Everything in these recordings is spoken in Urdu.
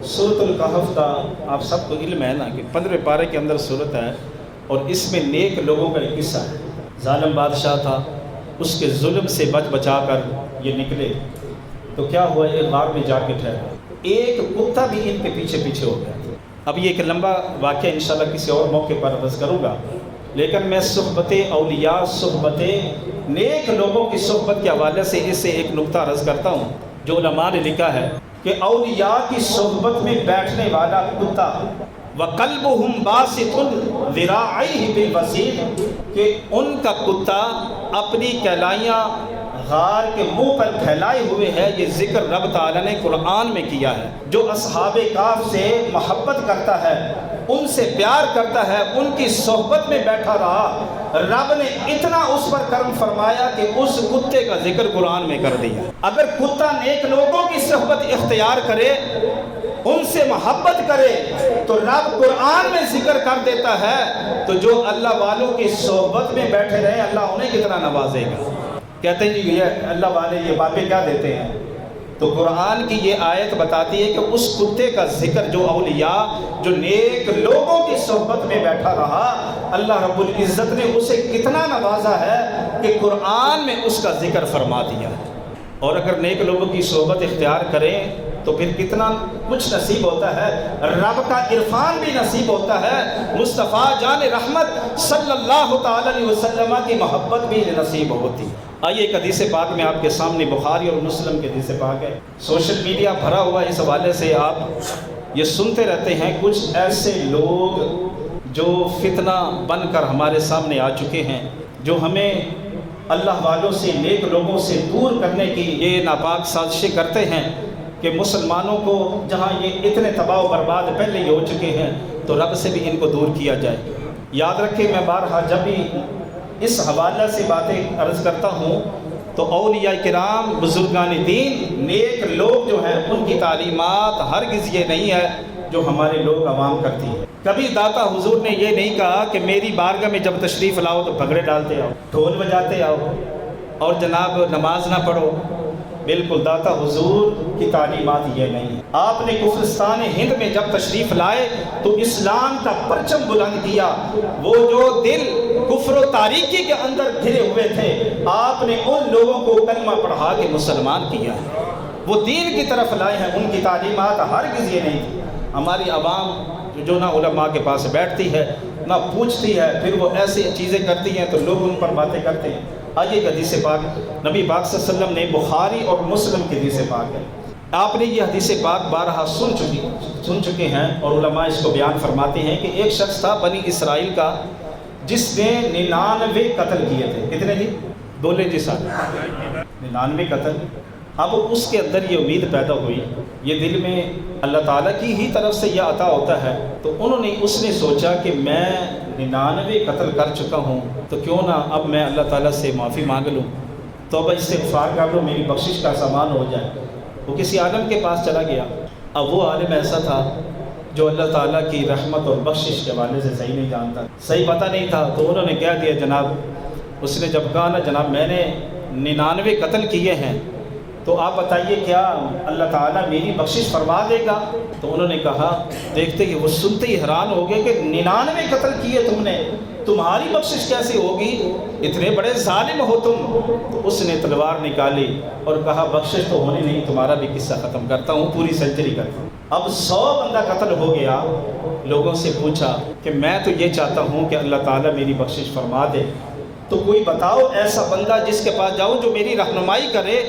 سورۃ الکہف کا آپ سب کو علم ہے نا کہ 15 پارے کے اندر صورت ہے، اور اس میں نیک لوگوں کا ایک قصہ ہے۔ ظالم بادشاہ تھا، اس کے ظلم سے بچا کر یہ نکلے تو کیا ہوا، ایک غار میں جا کے ٹھہرا، ایک کتا بھی ان کے پیچھے پیچھے ہو گیا۔ اب یہ ایک لمبا واقعہ انشاءاللہ کسی اور موقع پر عرض کروں گا، لیکن میں صحبت اولیاء، صحبت نیک لوگوں کی صحبت کے حوالے سے اس سے ایک نقطہ عرض کرتا ہوں جو علماء نے لکھا ہے کہ اولیاء کی صحبت میں بیٹھنے والا کتا وَقَلْبُهُمْ بَاسِطٌ ذِرَاعَيْهِ بِالْوَسِيلِ، کہ ان کا کتا اپنی کہلائیاں غار کے منہ پر پھیلائے ہوئے ہے۔ یہ ذکر رب تعالیٰ نے قرآن میں کیا ہے۔ جو اصحاب کہف سے محبت کرتا ہے، ان سے پیار کرتا ہے، ان کی صحبت میں بیٹھا رہا، رب نے اتنا اس پر کرم فرمایا کہ اس کتے کا ذکر قرآن میں کر دیا۔ اگر کتا نیک لوگوں کی صحبت اختیار کرے، ان سے محبت کرے، تو رب قرآن میں ذکر کر دیتا ہے، تو جو اللہ والوں کی صحبت میں بیٹھے رہے اللہ انہیں کتنا نوازے گا۔ کہتے ہیں جی یہ اللہ والے یہ باتیں کیا دیتے ہیں، تو قرآن کی یہ آیت بتاتی ہے کہ اس کتے کا ذکر جو اولیاء، جو نیک لوگوں کی صحبت میں بیٹھا رہا، اللہ رب العزت نے اسے کتنا نوازا ہے کہ قرآن میں اس کا ذکر فرما دیا ہے۔ اور اگر نیک لوگوں کی صحبت اختیار کریں تو پھر کتنا کچھ نصیب ہوتا ہے، رب کا عرفان بھی نصیب ہوتا ہے، مصطفیٰ جان رحمت صلی اللہ تعالی علیہ وسلم کی محبت بھی نصیب ہوتی ہے۔ آئیے ایک حدیث پاک میں آپ کے سامنے، بخاری اور مسلم کے حدیث پاک ہے۔ سوشل میڈیا بھرا ہوا اس حوالے سے آپ یہ سنتے رہتے ہیں، کچھ ایسے لوگ جو فتنہ بن کر ہمارے سامنے آ چکے ہیں، جو ہمیں اللہ والوں سے، نیک لوگوں سے دور کرنے کی یہ ناپاک سازشیں کرتے ہیں کہ مسلمانوں کو جہاں یہ اتنے تباہ و برباد پہلے ہی ہو چکے ہیں تو رب سے بھی ان کو دور کیا جائے۔ یاد رکھیں، میں بارہا جب بھی اس حوالے سے باتیں عرض کرتا ہوں تو اولیاء کرام، بزرگان دین، نیک لوگ جو ہیں ان کی تعلیمات ہرگز یہ نہیں ہے جو ہمارے لوگ عوام کرتی ہیں۔ کبھی داتا حضور نے یہ نہیں کہا کہ میری بارگاہ میں جب تشریف لاؤ تو بھگڑے ڈالتے آؤ، ڈھول بجاتے آؤ اور جناب نماز نہ پڑھو۔ بالکل داتا حضور کی تعلیمات یہ نہیں ہے۔ آپ نے کفرستان ہند میں جب تشریف لائے تو اسلام کا پرچم بلند کیا۔ وہ جو دل کفر و تاریکی کے اندر گھرے ہوئے تھے، آپ نے ان لوگوں کو کلمہ پڑھا کے مسلمان کیا ہے، وہ دین کی طرف لائے ہیں۔ ان کی تعلیمات ہرگز یہ نہیں تھی۔ ہماری عوام جو نہ علماء کے پاس بیٹھتی ہے نہ پوچھتی ہے، پھر وہ ایسی چیزیں کرتی ہیں تو لوگ ان پر باتیں کرتے ہیں۔ آئیے حدیث پاک نبی پاک صلی اللہ علیہ وسلم نے، بخاری اور مسلم کی حدیث پاک ہے، آپ نے یہ حدیث پاک بارہا سن چکے ہیں، اور علماء اس کو بیان فرماتے ہیں کہ ایک شخص تھا بنی اسرائیل کا جس نے 99 قتل کیے تھے۔ کتنے جی؟ بولے جی صاحب، 99 قتل۔ اب اس کے اندر یہ امید پیدا ہوئی، یہ دل میں اللہ تعالیٰ کی ہی طرف سے یہ عطا ہوتا ہے، تو اس نے سوچا کہ میں 99 قتل کر چکا ہوں تو کیوں نہ اب میں اللہ تعالیٰ سے معافی مانگ لوں، توبہ استغفار کر لوں، میری بخشش کا سامان ہو جائے۔ وہ کسی عالم کے پاس چلا گیا۔ اب وہ عالم ایسا تھا جو اللہ تعالیٰ کی رحمت اور بخشش کے حوالے سے صحیح نہیں جانتا، صحیح پتہ نہیں تھا، تو انہوں نے کہہ دیا جناب، اس نے جب کہا نا جناب میں نے 99 قتل کیے ہیں تو آپ بتائیے کیا اللہ تعالیٰ میری بخشش فرما دے گا؟ تو انہوں نے کہا، دیکھتے کہ وہ سنتے ہی حیران ہو گئے کہ 99 قتل کیے تم نے، تمہاری بخشش کیسے ہوگی؟ اتنے بڑے ظالم ہو تم۔ تو اس نے تلوار نکالی اور کہا بخشش تو ہونی نہیں، تمہارا بھی قصہ ختم کرتا ہوں، پوری سینچری کرتا ہوں۔ اب 100 بندہ قتل ہو گیا۔ لوگوں سے پوچھا کہ میں تو یہ چاہتا ہوں کہ اللہ تعالیٰ میری بخشش فرما دے، تو کوئی بتاؤ ایسا بندہ جس کے پاس جاؤں جو میری رہنمائی کرے۔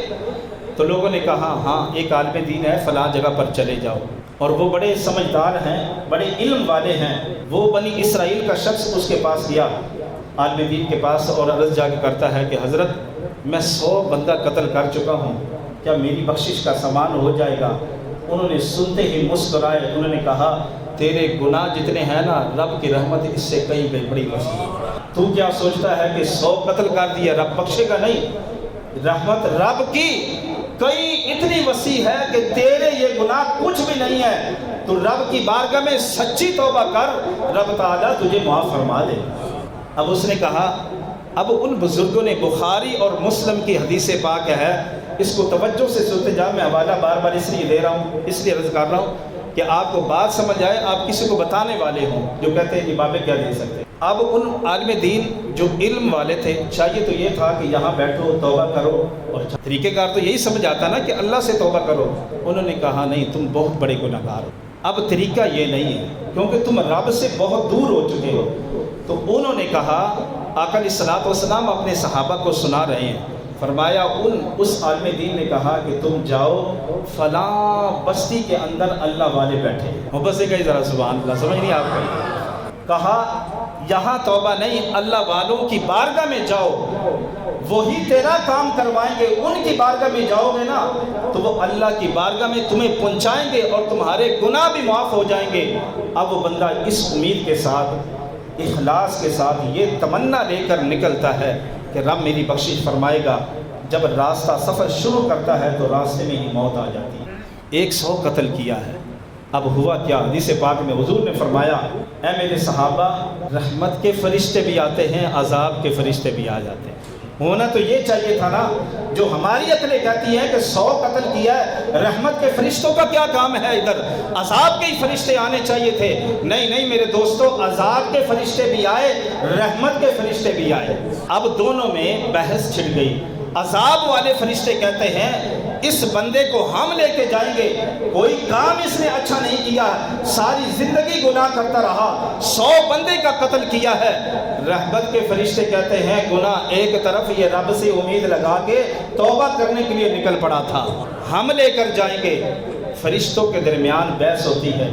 تو لوگوں نے کہا ہاں ایک عالم دین ہے، فلاں جگہ پر چلے جاؤ، اور وہ بڑے سمجھدار ہیں، بڑے علم والے ہیں۔ وہ بنی اسرائیل کا شخص اس کے پاس گیا، عالم دین کے پاس، اور عرض جا کے کرتا ہے کہ حضرت میں 100 بندہ قتل کر چکا ہوں، کیا میری بخشش کا سامان ہو جائے گا؟ انہوں نے سنتے ہی مسکرائے، انہوں نے کہا تیرے گناہ جتنے ہیں نا، رب کی رحمت اس سے کئی بڑی وسیع ہے۔ تو کیا سوچتا ہے کہ 100 قتل کر دیا رب بخشے گا؟ نہیں، رحمت رب کی کئی اتنی وسیع ہے کہ تیرے یہ گناہ کچھ بھی نہیں ہے، تو رب کی بارگاہ میں سچی توبہ کر، رب تعالیٰ تجھے معاف فرما دے۔ اب اس نے کہا، اب ان بزرگوں نے، بخاری اور مسلم کی حدیث پاک ہے، اس کو توجہ سے سنتے جا، میں حوالہ بار بار اس لیے دے رہا ہوں، اس لیے عرض کر رہا ہوں کہ آپ کو بات سمجھ آئے، آپ کسی کو بتانے والے ہوں، جو کہتے ہیں امامیں کیا دے سکتے ہیں۔ اب ان عالم دین جو علم والے تھے، چاہیے تو یہ تھا کہ یہاں بیٹھو توبہ کرو، اور طریقہ کار تو یہی سمجھ آتا نا کہ اللہ سے توبہ کرو۔ انہوں نے کہا نہیں، تم بہت بڑے گناہ گار ہو، اب طریقہ یہ نہیں ہے کیونکہ تم رب سے بہت دور ہو چکے ہو۔ تو انہوں نے کہا، آقا علیہ الصلوۃ والسلام اپنے صحابہ کو سنا رہے ہیں، فرمایا اس عالم دین نے کہا کہ تم جاؤ فلاں بستی کے اندر اللہ والے بیٹھے ہیں۔ محبت سے کہیں ذرا سبحان اللہ، سمجھ نہیں آپ کو؟ کہا یہاں توبہ نہیں، اللہ والوں کی بارگاہ میں جاؤ، وہی تیرا کام کروائیں گے۔ ان کی بارگاہ میں جاؤ گے نا تو وہ اللہ کی بارگاہ میں تمہیں پہنچائیں گے اور تمہارے گناہ بھی معاف ہو جائیں گے۔ اب وہ بندہ اس امید کے ساتھ، اخلاص کے ساتھ یہ تمنا لے کر نکلتا ہے کہ رب میری بخشش فرمائے گا۔ جب راستہ سفر شروع کرتا ہے تو راستے میں ہی موت آ جاتی ہے۔ 100 قتل کیا ہے۔ اب ہوا کیا؟ حدیث پاک میں حضور نے فرمایا، اے میرے صحابہ، رحمت کے فرشتے بھی آتے ہیں، عذاب کے فرشتے بھی آ جاتے ہیں۔ ہونا تو یہ چاہیے تھا نا، جو ہماری عقلیں کہتی ہیں کہ 100 قتل کیا ہے، رحمت کے فرشتوں کا کیا کام ہے ادھر؟ عذاب کے ہی فرشتے آنے چاہیے تھے۔ نہیں نہیں میرے دوستو، عذاب کے فرشتے بھی آئے، رحمت کے فرشتے بھی آئے۔ اب دونوں میں بحث چھڑ گئی۔ عذاب والے فرشتے کہتے ہیں اس بندے کو ہم لے کے جائیں گے، کوئی کام اس نے اچھا نہیں کیا، ساری زندگی گناہ کرتا رہا، 100 بندے کا قتل کیا ہے۔ رحمت کے فرشتے کہتے ہیں گناہ ایک طرف، یہ رب سے امید لگا کے توبہ کرنے کے لیے نکل پڑا تھا، ہم لے کر جائیں گے۔ فرشتوں کے درمیان بحث ہوتی ہے۔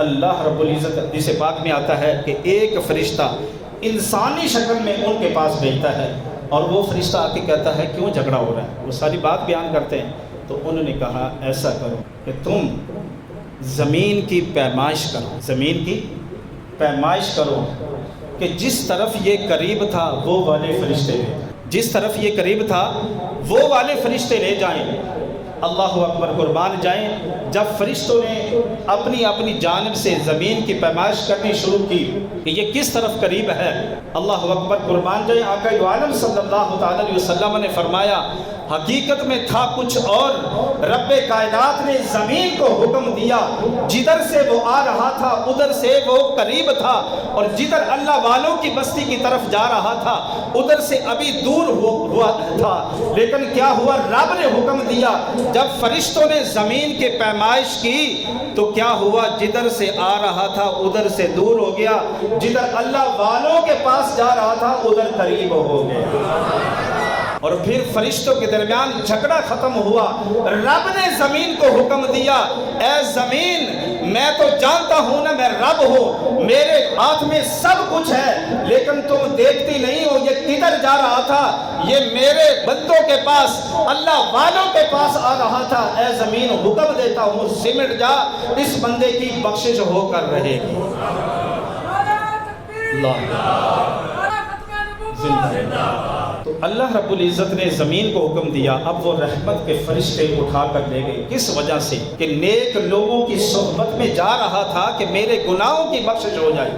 اللہ رب العزت حدیث پاک میں آتا ہے کہ ایک فرشتہ انسانی شکل میں ان کے پاس بھیجتا ہے، اور وہ فرشتہ آ کے کہتا ہے کیوں جھگڑا ہو رہا ہے؟ وہ ساری بات بیان کرتے ہیں۔ تو انہوں نے کہا ایسا کرو کہ تم زمین کی پیمائش کرو، زمین کی پیمائش کرو کہ جس طرف یہ قریب تھا وہ والے فرشتے لے جائیں، جس طرف یہ قریب تھا وہ والے فرشتے لے جائیں۔ اللہ اکبر، قربان جائیں۔ جب فرشتوں نے اپنی اپنی جانب سے زمین کی پیمائش کرنی شروع کی کہ یہ کس طرف قریب ہے، اللہ اکبر، قربان جائیں۔ آقا عالم صلی اللہ تعالی علیہ وسلم نے فرمایا حقیقت میں تھا کچھ اور، رب کائنات نے زمین کو حکم دیا، جدھر سے وہ آ رہا تھا ادھر سے وہ قریب تھا، اور جدھر اللہ والوں کی بستی کی طرف جا رہا تھا ادھر سے ابھی دور ہوا تھا۔ لیکن کیا ہوا؟ رب نے حکم دیا، جب فرشتوں نے زمین کی پیمائش کی تو کیا ہوا؟ جدھر سے آ رہا تھا ادھر سے دور ہو گیا، جدھر اللہ والوں کے پاس جا رہا تھا ادھر قریب ہو گیا، اور پھر فرشتوں کے درمیان جھگڑا ختم ہوا۔ رب نے زمین کو حکم دیا، اے زمین، میں تو جانتا ہوں نا میں رب ہوں، میرے ہاتھ میں سب کچھ ہے، لیکن تم دیکھتی نہیں ہو یہ کدھر جا رہا تھا، یہ میرے بندوں کے پاس، اللہ والوں کے پاس آ رہا تھا۔ اے زمین، حکم دیتا ہوں سمٹ جا، اس بندے کی بخشش ہو کر رہے گی۔ تو اللہ رب العزت نے زمین کو حکم دیا، اب وہ رحمت کے فرشتے اٹھا کر لے گئے۔ کس وجہ سے؟ کہ نیک لوگوں کی صحبت میں جا رہا تھا کہ میرے گناہوں کی بخشش ہو جائے،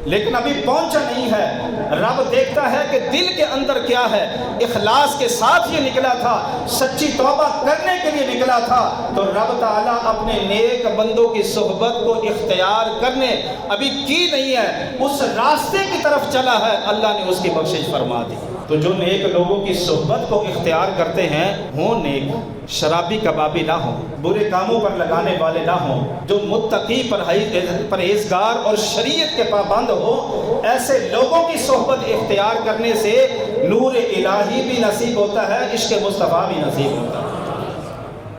لیکن ابھی پہنچا نہیں ہے۔ رب دیکھتا ہے کہ دل کے اندر کیا ہے، اخلاص کے ساتھ یہ نکلا تھا، سچی توبہ کرنے کے لیے نکلا تھا، تو رب تعالیٰ اپنے نیک بندوں کی صحبت کو اختیار کرنے ابھی کی نہیں ہے، اس راستے کی طرف چلا ہے، اللہ نے اس کی بخشش فرما دی۔ تو جو نیک لوگوں کی صحبت کو اختیار کرتے ہیں ہوں نیک، شرابی کبابی نہ ہوں، برے کاموں پر لگانے والے نہ ہوں، جو متقی پرہیزگار اور شریعت کے پابند ہو، ایسے لوگوں کی صحبت اختیار کرنے سے نور الہی بھی نصیب ہوتا ہے، عشق مصطفیٰ بھی نصیب ہوتا ہے۔